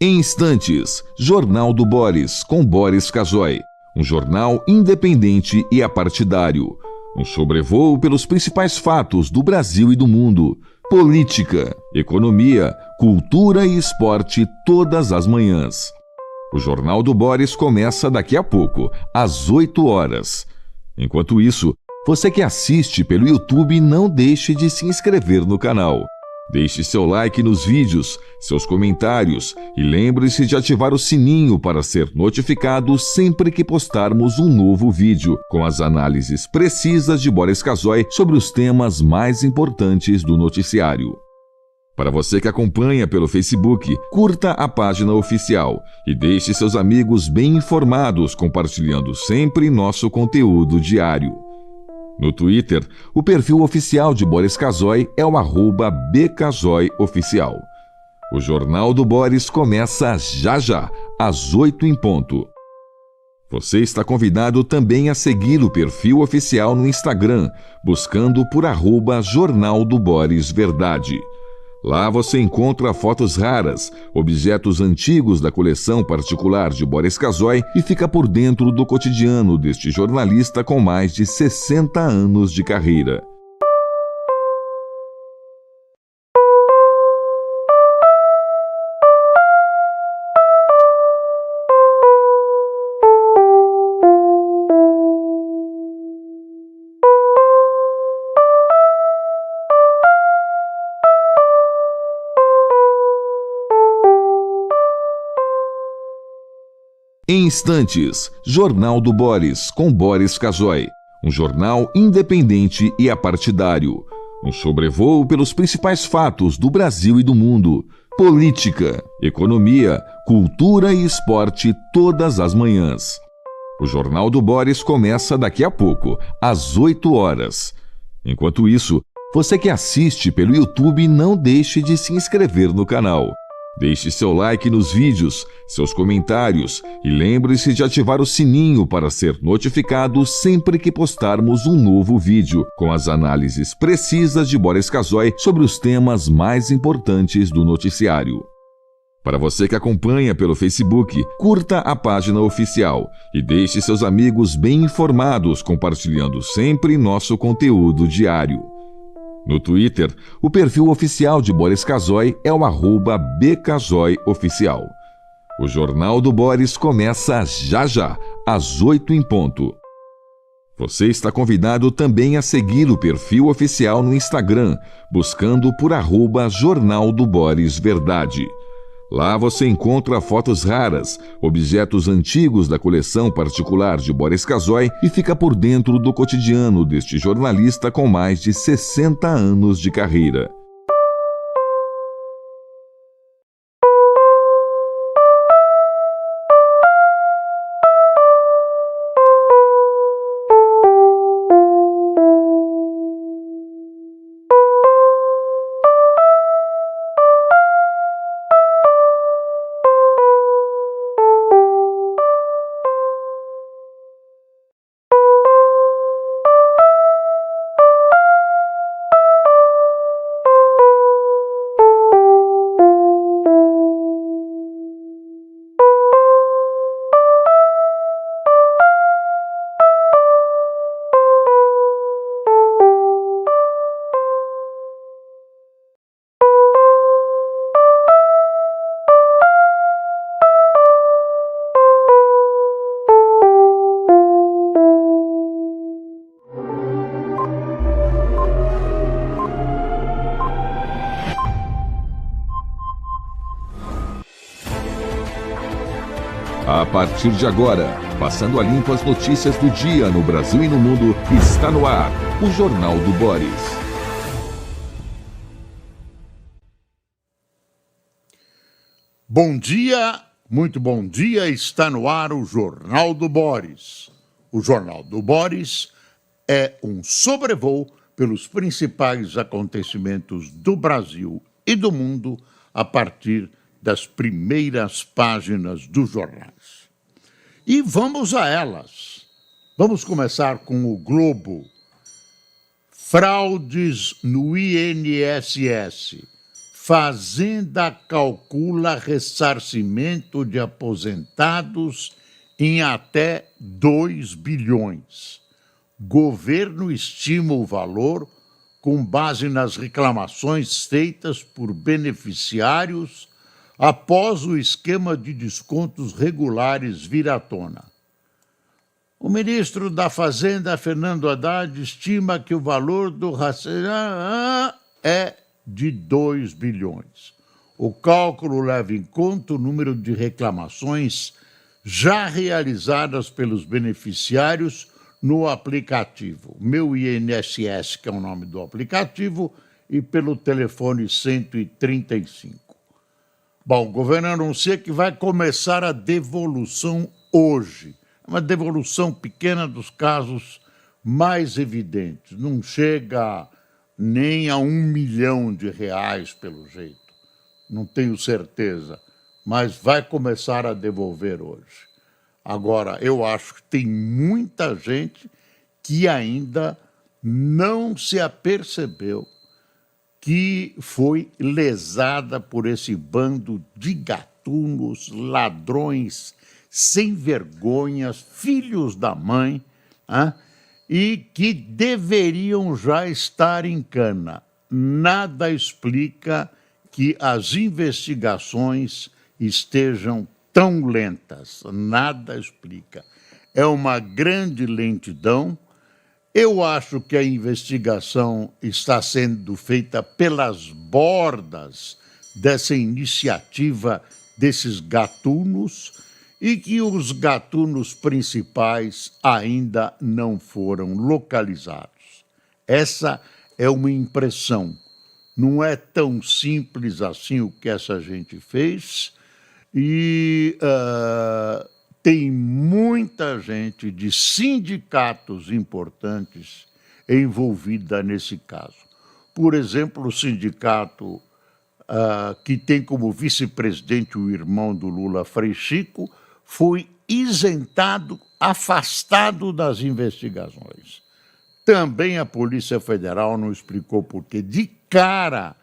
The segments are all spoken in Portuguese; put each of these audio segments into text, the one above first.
Em instantes, Jornal do Boris, com Boris Casoy. Um jornal independente e apartidário. Um sobrevoo pelos principais fatos do Brasil e do mundo. Política, economia, cultura e esporte todas as manhãs. O Jornal do Boris começa daqui a pouco, às 8 horas. Enquanto isso, você que assiste pelo YouTube, não deixe de se inscrever no canal. Deixe seu like nos vídeos, seus comentários e lembre-se de ativar o sininho para ser notificado sempre que postarmos um novo vídeo, com as análises precisas de Boris Casoy sobre os temas mais importantes do noticiário. Para você que acompanha pelo Facebook, curta a página oficial e deixe seus amigos bem informados, compartilhando sempre nosso conteúdo diário. No Twitter, o perfil oficial de Boris Casoy é o @bcasoyoficial. O Jornal do Boris começa já, às 8 em ponto. Você está convidado também a seguir o perfil oficial no Instagram, buscando por @Jornal do Boris Verdade. Lá você encontra fotos raras, objetos antigos da coleção particular de Boris Casoy e fica por dentro do cotidiano deste jornalista com mais de 60 anos de carreira. Em instantes, Jornal do Boris, com Boris Casoy. Um jornal independente e apartidário. Um sobrevoo pelos principais fatos do Brasil e do mundo. Política, economia, cultura e esporte todas as manhãs. O Jornal do Boris começa daqui a pouco, às 8 horas. Enquanto isso, você que assiste pelo YouTube, não deixe de se inscrever no canal. Deixe seu like nos vídeos, seus comentários e lembre-se de ativar o sininho para ser notificado sempre que postarmos um novo vídeo, com as análises precisas de Boris Casoy sobre os temas mais importantes do noticiário. Para você que acompanha pelo Facebook, curta a página oficial e deixe seus amigos bem informados, compartilhando sempre nosso conteúdo diário. No Twitter, o perfil oficial de Boris Casoy é o @bcasoyoficial. O Jornal do Boris começa já, às 8 em ponto. Você está convidado também a seguir o perfil oficial no Instagram, buscando por @Jornal do Boris Verdade. Lá você encontra fotos raras, objetos antigos da coleção particular de Boris Casoy e fica por dentro do cotidiano deste jornalista com mais de 60 anos de carreira. A partir de agora, passando a limpo as notícias do dia no Brasil e no mundo, está no ar o Jornal do Boris. Bom dia, muito bom dia, está no ar o Jornal do Boris. O Jornal do Boris é um sobrevoo pelos principais acontecimentos do Brasil e do mundo a partir das primeiras páginas dos jornais. E vamos a elas. Vamos começar com o Globo. Fraudes no INSS. Fazenda calcula ressarcimento de aposentados em até 2 bilhões. Governo estima o valor com base nas reclamações feitas por beneficiários após o esquema de descontos regulares vir à tona. O ministro da Fazenda, Fernando Haddad, estima que o valor do é de 2 bilhões. O cálculo leva em conta o número de reclamações já realizadas pelos beneficiários no aplicativo. Meu INSS, que é o nome do aplicativo, e pelo telefone 135. Bom, o governo anuncia que vai começar a devolução hoje. É uma devolução pequena dos casos mais evidentes. Não chega nem a R$1 milhão, pelo jeito. Não tenho certeza, mas vai começar a devolver hoje. Agora, eu acho que tem muita gente que ainda não se apercebeu que foi lesada por esse bando de gatunos, ladrões, sem vergonhas, filhos da mãe, e que deveriam já estar em cana. Nada explica que as investigações estejam tão lentas. Nada explica. É uma grande lentidão. Eu acho que a investigação está sendo feita pelas bordas dessa iniciativa desses gatunos e que os gatunos principais ainda não foram localizados. Essa é uma impressão. Não é tão simples assim o que essa gente fez e tem muita gente de sindicatos importantes envolvida nesse caso. Por exemplo, o sindicato que tem como vice-presidente o irmão do Lula, Frei Chico, foi isentado, afastado das investigações. Também a Polícia Federal não explicou por quê. De cara,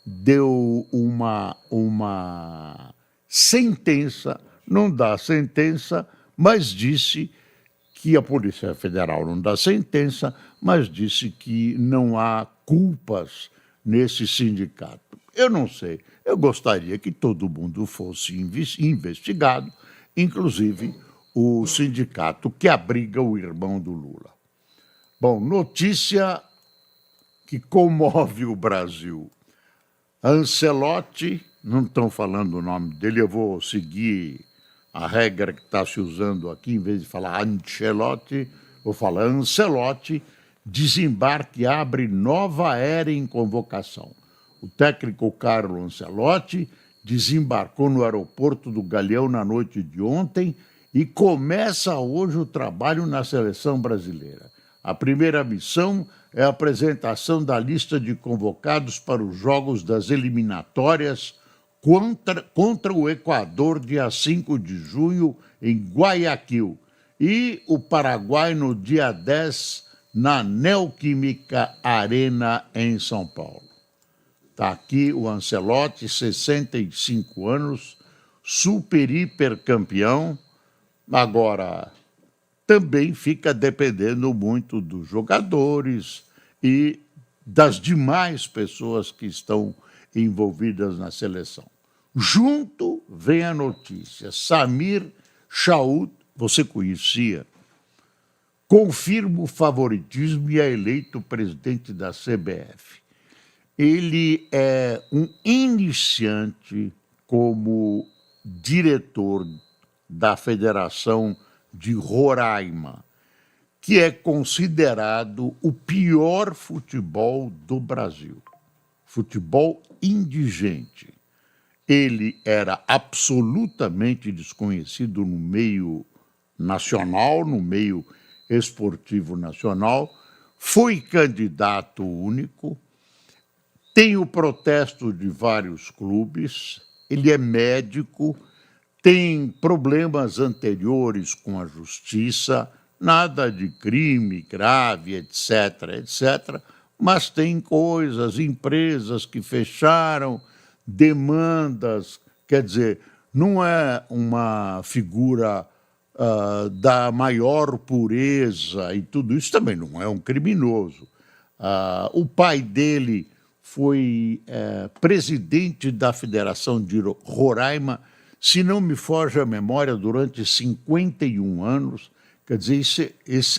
deu uma sentença, não dá sentença, mas disse que a Polícia Federal não dá sentença, mas disse que não há culpas nesse sindicato. Eu não sei, eu gostaria que todo mundo fosse investigado, inclusive o sindicato que abriga o irmão do Lula. Bom, notícia que comove o Brasil. Ancelotti, não estão falando o nome dele, eu vou seguir a regra que está se usando aqui, em vez de falar Ancelotti, vou falar Ancelotti, desembarque abre nova era em convocação. O técnico Carlo Ancelotti desembarcou no aeroporto do Galeão na noite de ontem e começa hoje o trabalho na seleção brasileira. A primeira missão é a apresentação da lista de convocados para os jogos das eliminatórias contra o Equador, dia 5 de junho, em Guayaquil, e o Paraguai no dia 10, na Neoquímica Arena, em São Paulo. Está aqui o Ancelotti, 65 anos, super hiper campeão. Agora, também fica dependendo muito dos jogadores e das demais pessoas que estão envolvidas na seleção. Junto vem a notícia, Samir Chaud, você conhecia, confirma o favoritismo e é eleito presidente da CBF. Ele é um iniciante como diretor da Federação de Roraima, que é considerado o pior futebol do Brasil. Futebol indigente. Ele era absolutamente desconhecido no meio nacional, no meio esportivo nacional, foi candidato único, tem o protesto de vários clubes, ele é médico, tem problemas anteriores com a justiça, nada de crime grave, etc., mas tem coisas, empresas que fecharam, demandas, quer dizer, não é uma figura da maior pureza e tudo isso também não é um criminoso. O pai dele foi presidente da Federação de Roraima, se não me foge a memória, durante 51 anos. Quer dizer,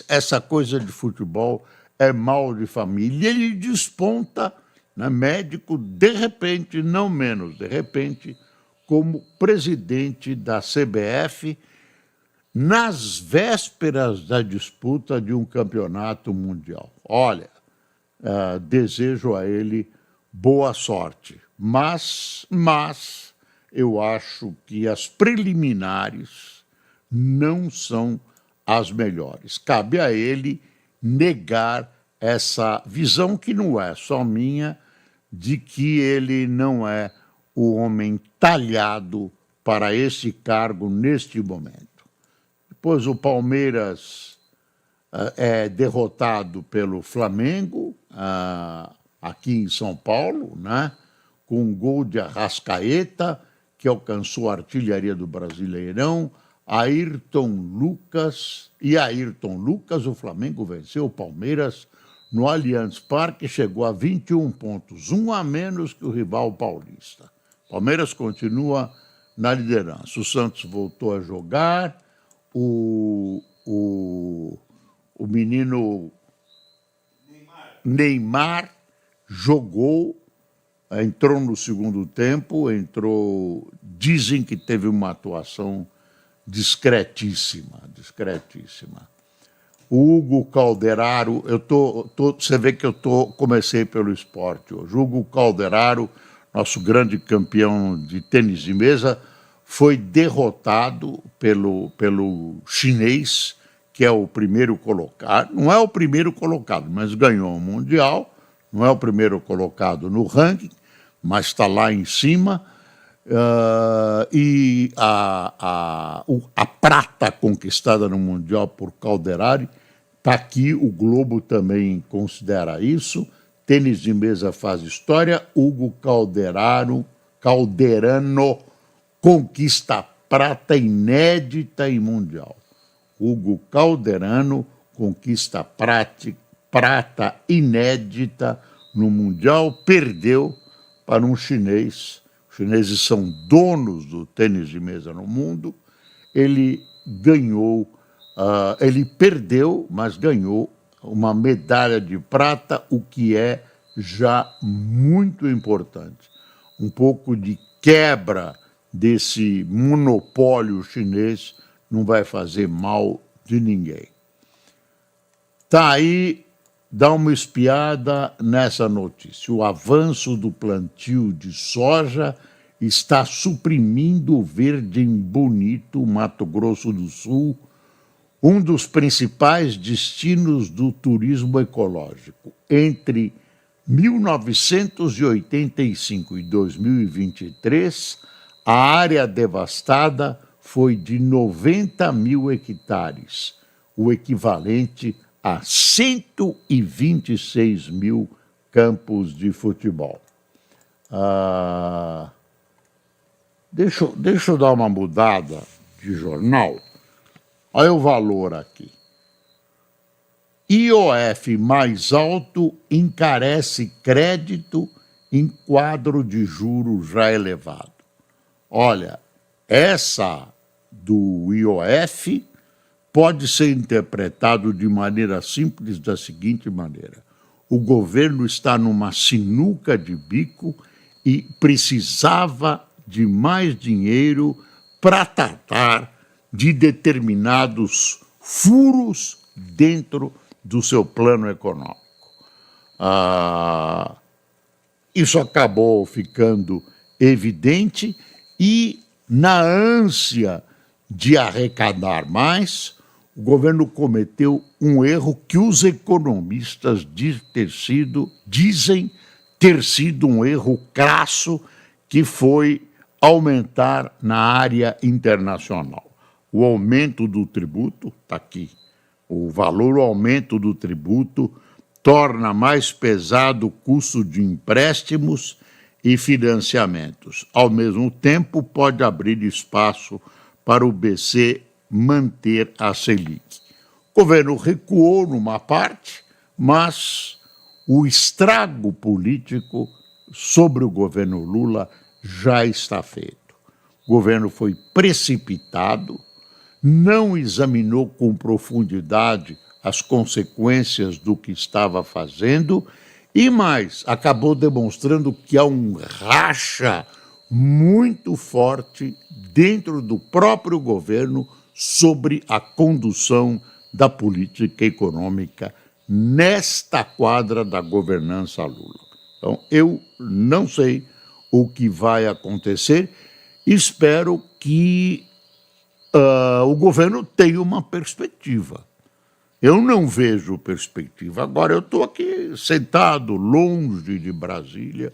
essa coisa de futebol é mal de família. Ele desponta, né, médico, de repente, não menos de repente, como presidente da CBF, nas vésperas da disputa de um campeonato mundial. Olha, desejo a ele boa sorte, mas eu acho que as preliminares não são as melhores. Cabe a ele negar essa visão, que não é só minha, de que ele não é o homem talhado para esse cargo neste momento. Depois o Palmeiras é derrotado pelo Flamengo, aqui em São Paulo, né, com um gol de Arrascaeta, que alcançou a artilharia do Brasileirão. Ayrton Lucas, o Flamengo venceu o Palmeiras no Allianz Parque, chegou a 21 pontos, um a menos que o rival paulista. Palmeiras continua na liderança. O Santos voltou a jogar, o menino Neymar jogou, entrou no segundo tempo, dizem que teve uma atuação discretíssima. O Hugo Calderaro, você vê que comecei pelo esporte hoje. O Hugo Calderaro, nosso grande campeão de tênis de mesa, foi derrotado pelo chinês, que é o primeiro colocado. Não é o primeiro colocado, mas ganhou o Mundial. Não é o primeiro colocado no ranking, mas está lá em cima. E a prata conquistada no Mundial por Calderari está aqui, o Globo também considera isso. Tênis de mesa faz história. Hugo Calderano conquista prata inédita em Mundial. Hugo Calderano conquista prata inédita no Mundial, perdeu para um chinês. Os chineses são donos do tênis de mesa no mundo. Ele perdeu, mas ganhou uma medalha de prata, o que é já muito importante. Um pouco de quebra desse monopólio chinês não vai fazer mal de ninguém. Tá aí, dá uma espiada nessa notícia. O avanço do plantio de soja está suprimindo o verde em Bonito, Mato Grosso do Sul, um dos principais destinos do turismo ecológico. Entre 1985 e 2023, a área devastada foi de 90 mil hectares, o equivalente a 126 mil campos de futebol. Deixa eu dar uma mudada de jornal. Olha o valor aqui. IOF mais alto encarece crédito em quadro de juros já elevado. Olha, essa do IOF pode ser interpretado de maneira simples da seguinte maneira: o governo está numa sinuca de bico e precisava de mais dinheiro para tratar de determinados furos dentro do seu plano econômico. Isso acabou ficando evidente e, na ânsia de arrecadar mais, o governo cometeu um erro que os economistas dizem ter sido um erro crasso, que foi aumentar na área internacional. O aumento do tributo, está aqui, o aumento do tributo torna mais pesado o custo de empréstimos e financiamentos. Ao mesmo tempo, pode abrir espaço para o BC manter a Selic. O governo recuou numa parte, mas o estrago político sobre o governo Lula já está feito. O governo foi precipitado, não examinou com profundidade as consequências do que estava fazendo e mais, acabou demonstrando que há um racha muito forte dentro do próprio governo sobre a condução da política econômica nesta quadra da governança Lula. Então, eu não sei o que vai acontecer, espero que o governo tenha uma perspectiva. Eu não vejo perspectiva. Agora, eu estou aqui sentado longe de Brasília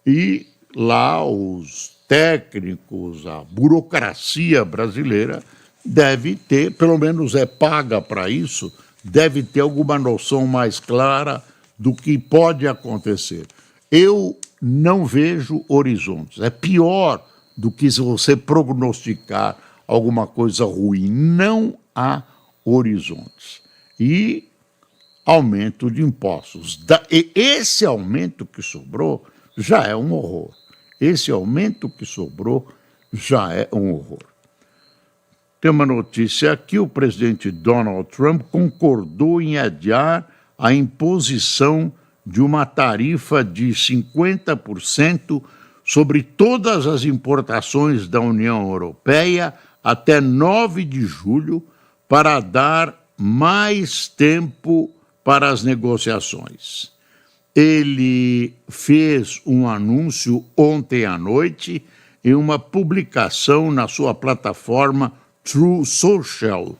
e lá os técnicos, a burocracia brasileira deve ter, pelo menos é paga para isso, deve ter alguma noção mais clara do que pode acontecer. Eu não vejo horizontes. É pior do que se você prognosticar alguma coisa ruim. Não há horizontes. E aumento de impostos. E esse aumento que sobrou já é um horror. Esse aumento que sobrou já é um horror. Tem uma notícia aqui: o presidente Donald Trump concordou em adiar a imposição de uma tarifa de 50% sobre todas as importações da União Europeia até 9 de julho para dar mais tempo para as negociações. Ele fez um anúncio ontem à noite em uma publicação na sua plataforma Truth Social.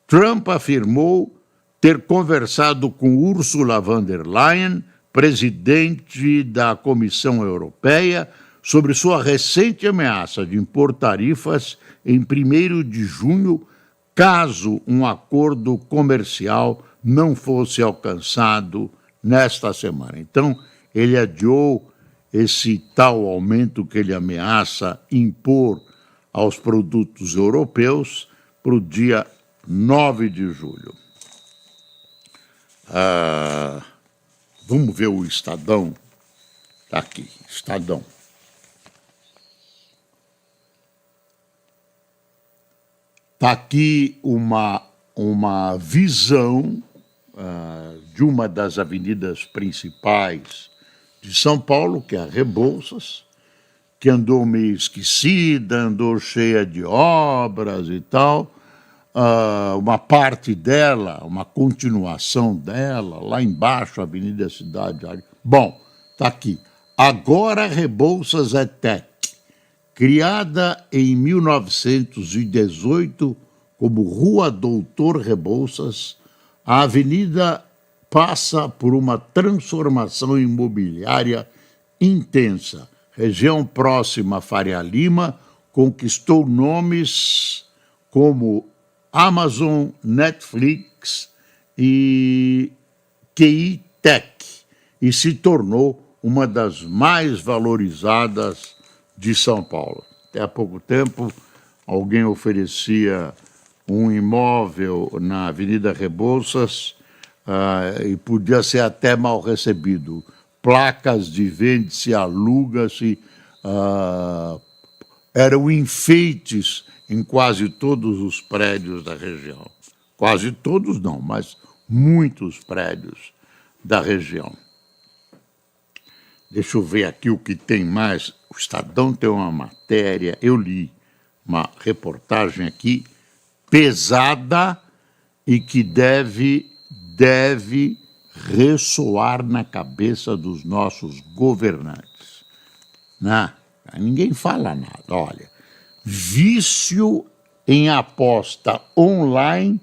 Trump afirmou ter conversado com Ursula von der Leyen, presidente da Comissão Europeia, sobre sua recente ameaça de impor tarifas em 1º de junho, caso um acordo comercial não fosse alcançado nesta semana. Então, ele adiou esse tal aumento que ele ameaça impor aos produtos europeus para o dia 9 de julho. Vamos ver o Estadão. Está aqui, Estadão. Está aqui uma visão de uma das avenidas principais de São Paulo, que é a Rebouças, que andou meio esquecida, andou cheia de obras e tal. Uma parte dela, uma continuação dela, lá embaixo, a Avenida Cidade. Bom, está aqui. Agora Rebouças é tech. Criada em 1918 como Rua Doutor Rebouças, a avenida passa por uma transformação imobiliária intensa. Região próxima a Faria Lima conquistou nomes como Amazon, Netflix e QI Tech e se tornou uma das mais valorizadas de São Paulo. Até há pouco tempo, alguém oferecia um imóvel na Avenida Rebouças e podia ser até mal recebido. Placas de vende-se, aluga-se, eram enfeites em quase todos os prédios da região. Quase todos não, mas muitos prédios da região. Deixa eu ver aqui o que tem mais. O Estadão tem uma matéria, eu li uma reportagem aqui, pesada e que deve ressoar na cabeça dos nossos governantes. Não, ninguém fala nada. Olha, vício em aposta online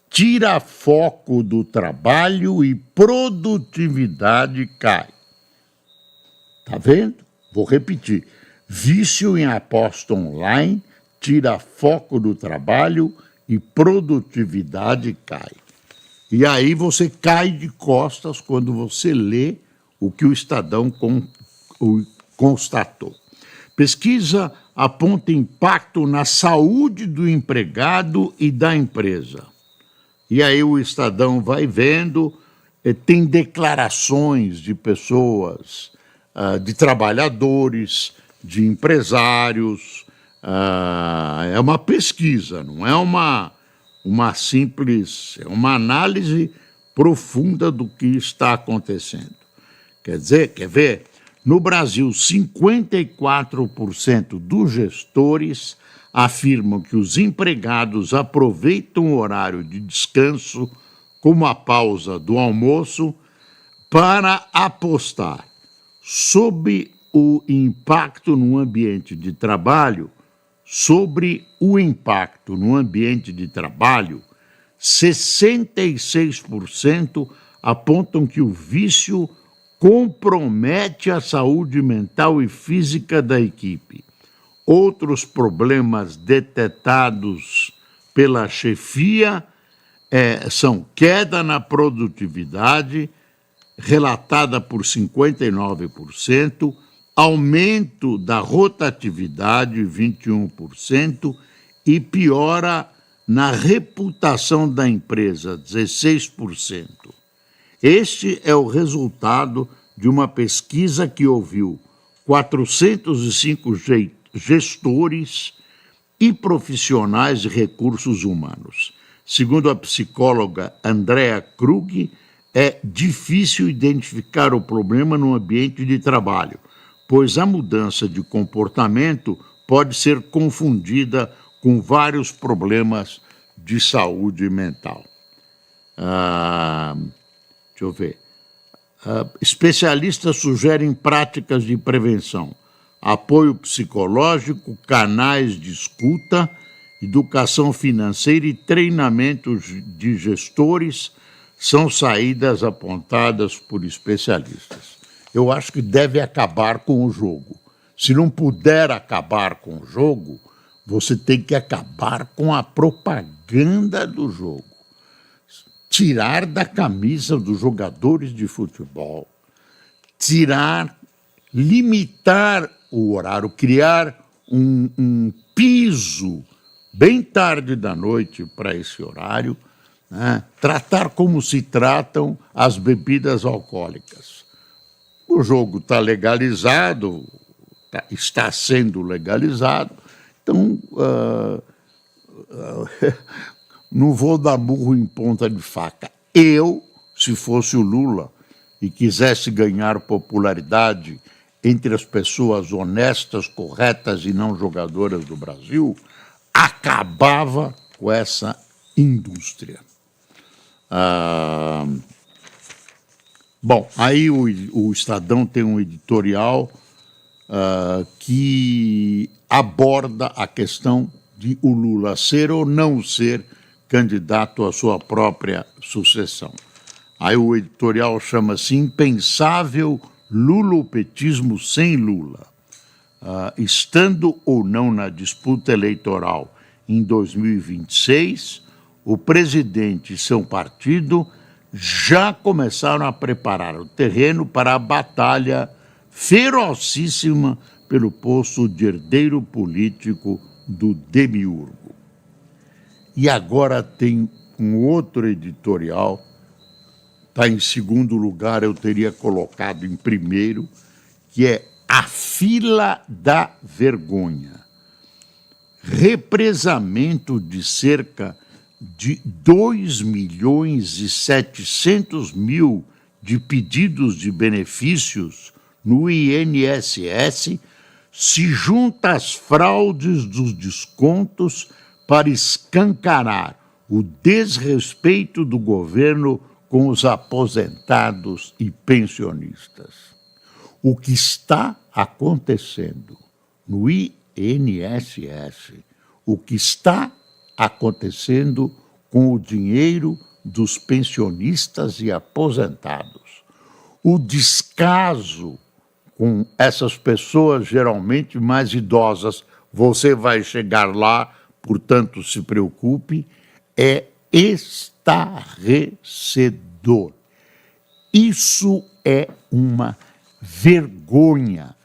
tira foco do trabalho e produtividade cai. Tá vendo? Vou repetir. Vício em aposta online tira foco do trabalho e produtividade cai. E aí você cai de costas quando você lê o que o Estadão constatou. Pesquisa aponta impacto na saúde do empregado e da empresa. E aí o Estadão vai vendo, tem declarações de pessoas, de trabalhadores, de empresários. É uma pesquisa, não é uma simples, é uma análise profunda do que está acontecendo. Quer ver? No Brasil, 54% dos gestores afirmam que os empregados aproveitam o horário de descanso, como a pausa do almoço, para apostar sobre o impacto no ambiente de trabalho. Sobre o impacto no ambiente de trabalho, 66% apontam que o vício compromete a saúde mental e física da equipe. Outros problemas detectados pela chefia são queda na produtividade, relatada por 59%, aumento da rotatividade, 21%, e piora na reputação da empresa, 16%. Este é o resultado de uma pesquisa que ouviu 405 gestores e profissionais de recursos humanos. Segundo a psicóloga Andrea Krug, é difícil identificar o problema no ambiente de trabalho, pois a mudança de comportamento pode ser confundida com vários problemas de saúde mental. Deixa eu ver. Especialistas sugerem práticas de prevenção, apoio psicológico, canais de escuta, educação financeira e treinamentos de gestores são saídas apontadas por especialistas. Eu acho que deve acabar com o jogo. Se não puder acabar com o jogo, você tem que acabar com a propaganda do jogo. Tirar da camisa dos jogadores de futebol, limitar o horário, criar um piso bem tarde da noite para esse horário, né? Tratar como se tratam as bebidas alcoólicas. O jogo está legalizado, está sendo legalizado, então não vou dar burro em ponta de faca. Eu, se fosse o Lula e quisesse ganhar popularidade entre as pessoas honestas, corretas e não jogadoras do Brasil, acabava com essa indústria. Bom, aí o Estadão tem um editorial que aborda a questão de o Lula ser ou não ser candidato à sua própria sucessão. Aí o editorial chama-se Impensável Lulopetismo sem Lula. Estando ou não na disputa eleitoral em 2026, o presidente e seu partido já começaram a preparar o terreno para a batalha ferocíssima pelo posto de herdeiro político do Demiurgo. E agora tem um outro editorial, está em segundo lugar, eu teria colocado em primeiro, que é A Fila da Vergonha. Represamento de cerca de 2.700.000 de pedidos de benefícios no INSS se junta às fraudes dos descontos para escancarar o desrespeito do governo com os aposentados e pensionistas. O que está acontecendo no INSS, o que está acontecendo com o dinheiro dos pensionistas e aposentados, o descaso com essas pessoas geralmente mais idosas, você vai chegar lá, portanto se preocupe, é estarrecedor. Isso é uma vergonha,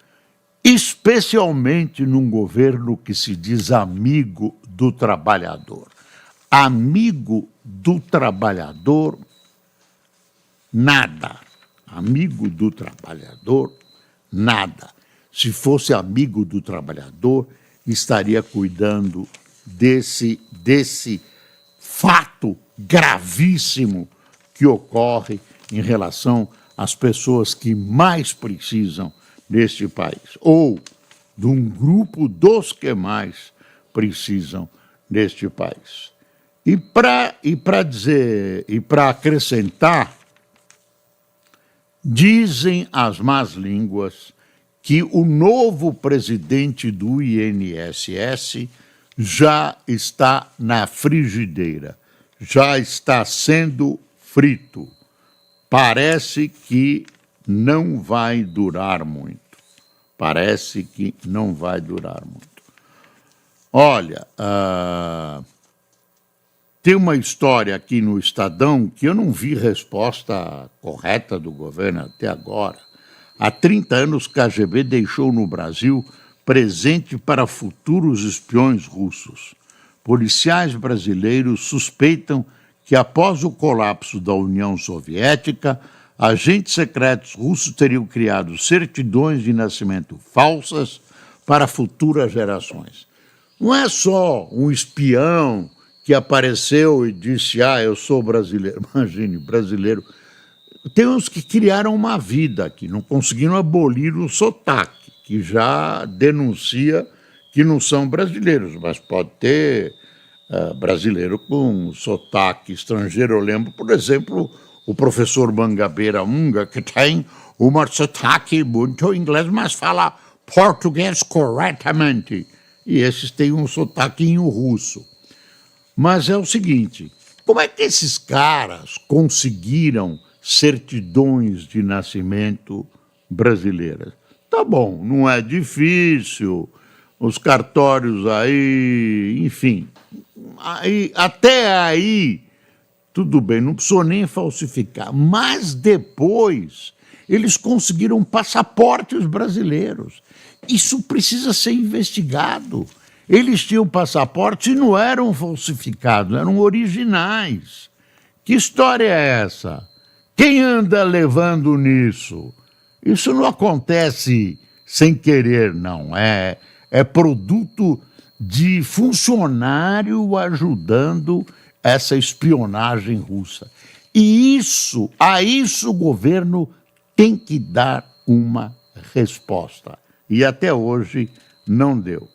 especialmente num governo que se diz amigo do trabalhador. Amigo do trabalhador, nada. Amigo do trabalhador, nada. Se fosse amigo do trabalhador, estaria cuidando desse fato gravíssimo que ocorre em relação às pessoas que mais precisam neste país, ou de um grupo dos que mais precisam neste país. E para acrescentar, dizem as más línguas que o novo presidente do INSS já está na frigideira, já está sendo frito. Parece que não vai durar muito. Parece que não vai durar muito. Olha, tem uma história aqui no Estadão que eu não vi resposta correta do governo até agora. Há 30 anos, KGB deixou no Brasil presente para futuros espiões russos. Policiais brasileiros suspeitam que, após o colapso da União Soviética, agentes secretos russos teriam criado certidões de nascimento falsas para futuras gerações. Não é só um espião que apareceu e disse, eu sou brasileiro. Imagine, brasileiro. Tem uns que criaram uma vida aqui, não conseguiram abolir o sotaque, que já denuncia que não são brasileiros, mas pode ter brasileiro com sotaque estrangeiro. Eu lembro, por exemplo, o professor Mangabeira Unga, que tem um sotaque muito inglês, mas fala português corretamente. E esses têm um sotaquinho russo. Mas é o seguinte, como é que esses caras conseguiram certidões de nascimento brasileiras? Tá bom, não é difícil, os cartórios aí, enfim, até aí, tudo bem, não precisou nem falsificar, mas depois eles conseguiram passaportes brasileiros. Isso precisa ser investigado. Eles tinham passaportes e não eram falsificados, eram originais. Que história é essa? Quem anda levando nisso? Isso não acontece sem querer, não. É produto de funcionário ajudando essa espionagem russa. E a isso o governo tem que dar uma resposta. E até hoje não deu.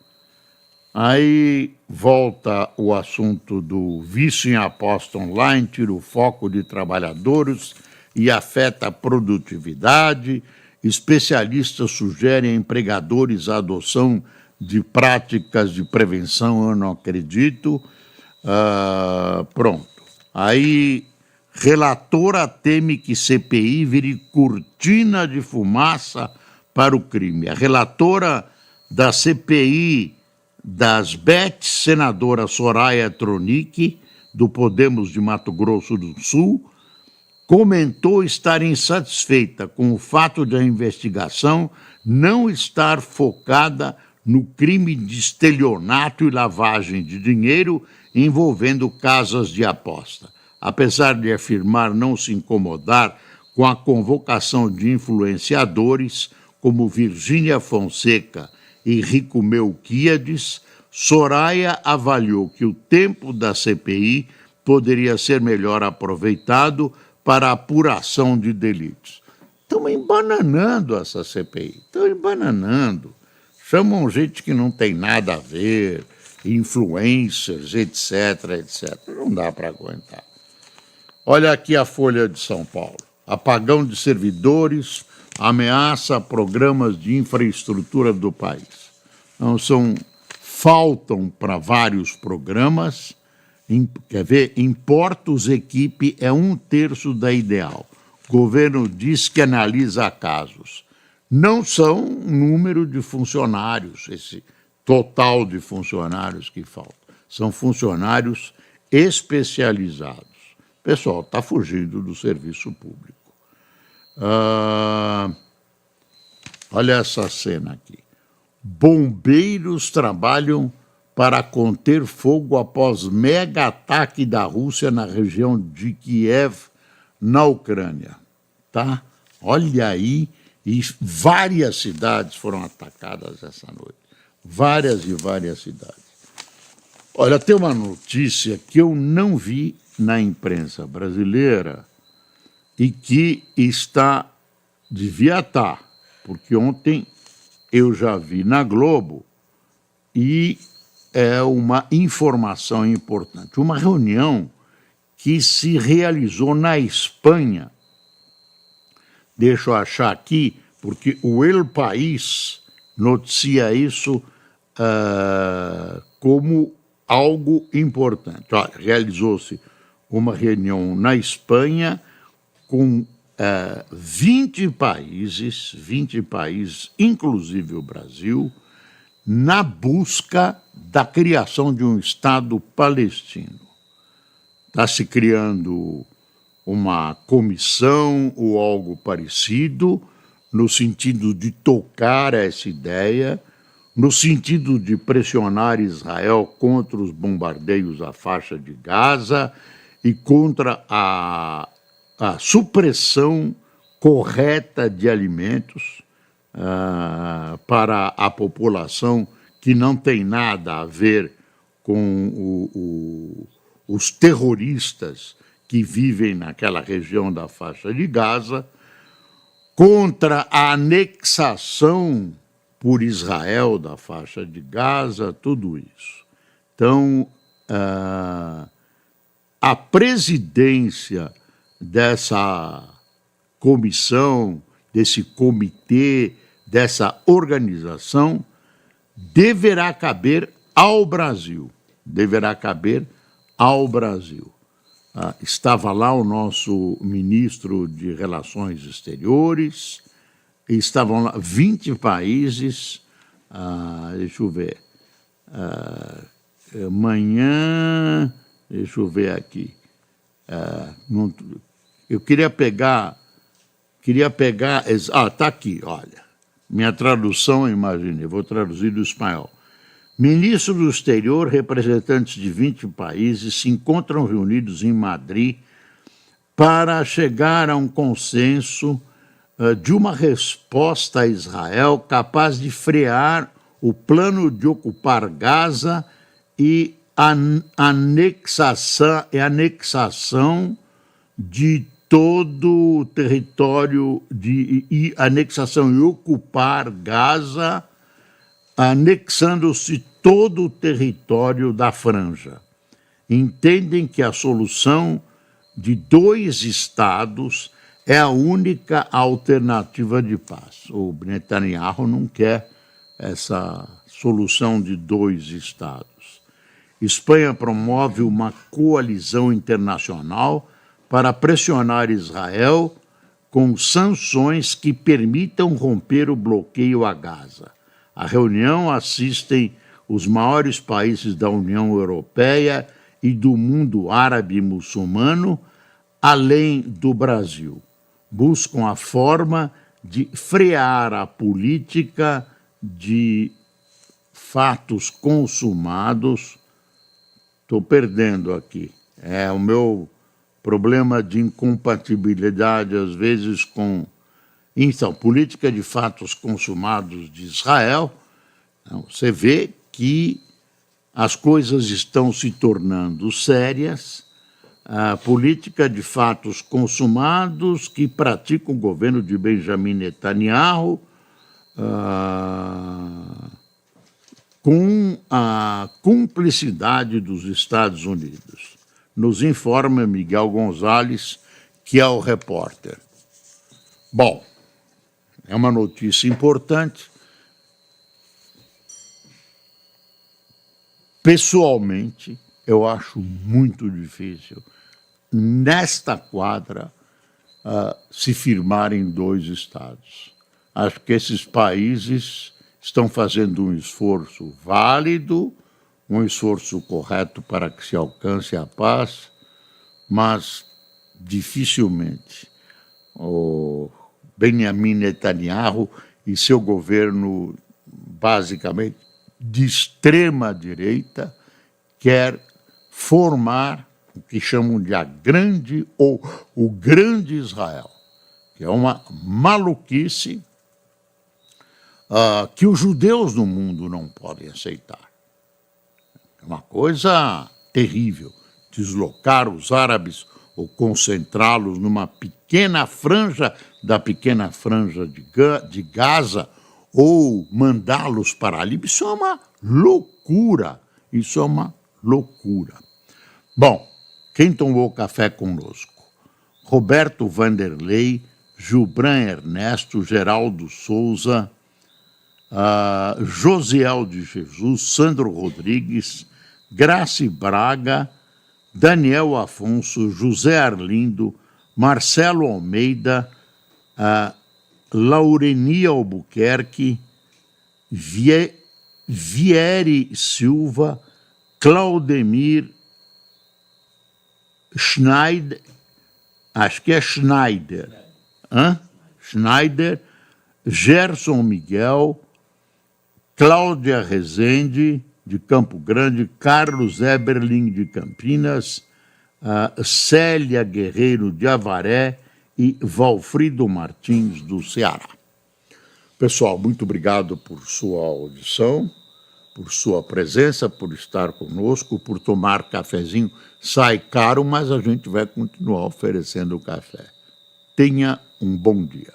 Aí volta o assunto do vício em aposta online, tira o foco de trabalhadores e afeta a produtividade. Especialistas sugerem a empregadores a adoção de práticas de prevenção, eu não acredito. Pronto. Aí, relatora teme que CPI vire cortina de fumaça para o crime. A relatora da CPI das BETs, senadora Soraya Tronic, do Podemos de Mato Grosso do Sul, comentou estar insatisfeita com o fato de a investigação não estar focada no crime de estelionato e lavagem de dinheiro envolvendo casas de aposta. Apesar de afirmar não se incomodar com a convocação de influenciadores como Virgínia Fonseca e Rico Melquiades, Soraya avaliou que o tempo da CPI poderia ser melhor aproveitado para a apuração de delitos. Estão embananando essa CPI, estão embananando. Chamam gente que não tem nada a ver, influencers, etc, etc. Não dá para aguentar. Olha aqui a Folha de São Paulo. Apagão de servidores ameaça programas de infraestrutura do país. Então, faltam para vários programas. Quer ver? Em Portos, equipe é 1/3 da ideal. Governo diz que analisa casos. Não são número de funcionários, esse total de funcionários que faltam. São funcionários especializados. pessoal está fugindo do serviço público. Olha essa cena aqui. Bombeiros trabalham para conter fogo após mega ataque da Rússia na região de Kiev, na Ucrânia. Tá? Olha aí, e várias cidades foram atacadas essa noite. Várias e várias cidades. Olha, tem uma notícia que eu não vi na imprensa brasileira e que devia estar, porque ontem eu já vi na Globo e é uma informação importante. Uma reunião que se realizou na Espanha. Deixa eu achar aqui, porque o El País noticia isso como algo importante. Olha, realizou-se uma reunião na Espanha com 20 países, inclusive o Brasil, na busca da criação de um Estado palestino. Está se criando uma comissão ou algo parecido, no sentido de tocar essa ideia, no sentido de pressionar Israel contra os bombardeios à faixa de Gaza e contra a supressão correta de alimentos para a população que não tem nada a ver com os terroristas que vivem naquela região da faixa de Gaza, contra a anexação por Israel da faixa de Gaza, tudo isso. Então, a presidência dessa comissão, desse comitê, dessa organização, deverá caber ao Brasil. Estava lá o nosso ministro de Relações Exteriores, estavam lá 20 países, deixa eu ver, amanhã, deixa eu ver aqui, eu queria pegar, está aqui, olha, minha tradução, imaginei, vou traduzir do espanhol. Ministro do Exterior, representantes de 20 países se encontram reunidos em Madrid para chegar a um consenso de uma resposta a Israel capaz de frear o plano de ocupar Gaza e anexação de todo o território, anexação e ocupar Gaza, anexando-se todo o território da franja. Entendem que a solução de 2 estados é a única alternativa de paz. O Netanyahu não quer essa solução de 2 estados. Espanha promove uma coalizão internacional para pressionar Israel com sanções que permitam romper o bloqueio a Gaza. À reunião assistem os maiores países da União Europeia e do mundo árabe e muçulmano, além do Brasil. Buscam a forma de frear a política de fatos consumados. Estou perdendo aqui. É o meu problema de incompatibilidade, às vezes, com... Então, política de fatos consumados de Israel. Então, você vê que as coisas estão se tornando sérias. A política de fatos consumados que pratica o governo de Benjamin Netanyahu com a cumplicidade dos Estados Unidos. Nos informa Miguel Gonzalez, que é o repórter. Bom, é uma notícia importante. Pessoalmente, eu acho muito difícil, nesta quadra, se firmarem 2 estados. Acho que esses países estão fazendo um esforço válido, um esforço correto para que se alcance a paz, mas dificilmente o Benjamin Netanyahu e seu governo, basicamente de extrema direita, quer formar o que chamam de a grande ou o grande Israel, que é uma maluquice que os judeus no mundo não podem aceitar. É uma coisa terrível deslocar os árabes ou concentrá-los numa pequena franja da pequena franja de Gaza ou mandá-los para ali. Isso é uma loucura. Isso é uma loucura. Bom, quem tomou café conosco? Roberto Vanderlei, Gilbran Ernesto, Geraldo Souza, Josiel de Jesus, Sandro Rodrigues, Grace Braga, Daniel Afonso, José Arlindo, Marcelo Almeida, Laureni Albuquerque, Vieri Silva, Claudemir Schneider, acho que é Schneider, Schneider, Gerson Miguel, Cláudia Rezende, de Campo Grande, Carlos Eberlin, de Campinas, Célia Guerreiro, de Avaré e Valfrido Martins, do Ceará. Pessoal, muito obrigado por sua audição, por sua presença, por estar conosco, por tomar cafezinho. Sai caro, mas a gente vai continuar oferecendo café. Tenha um bom dia.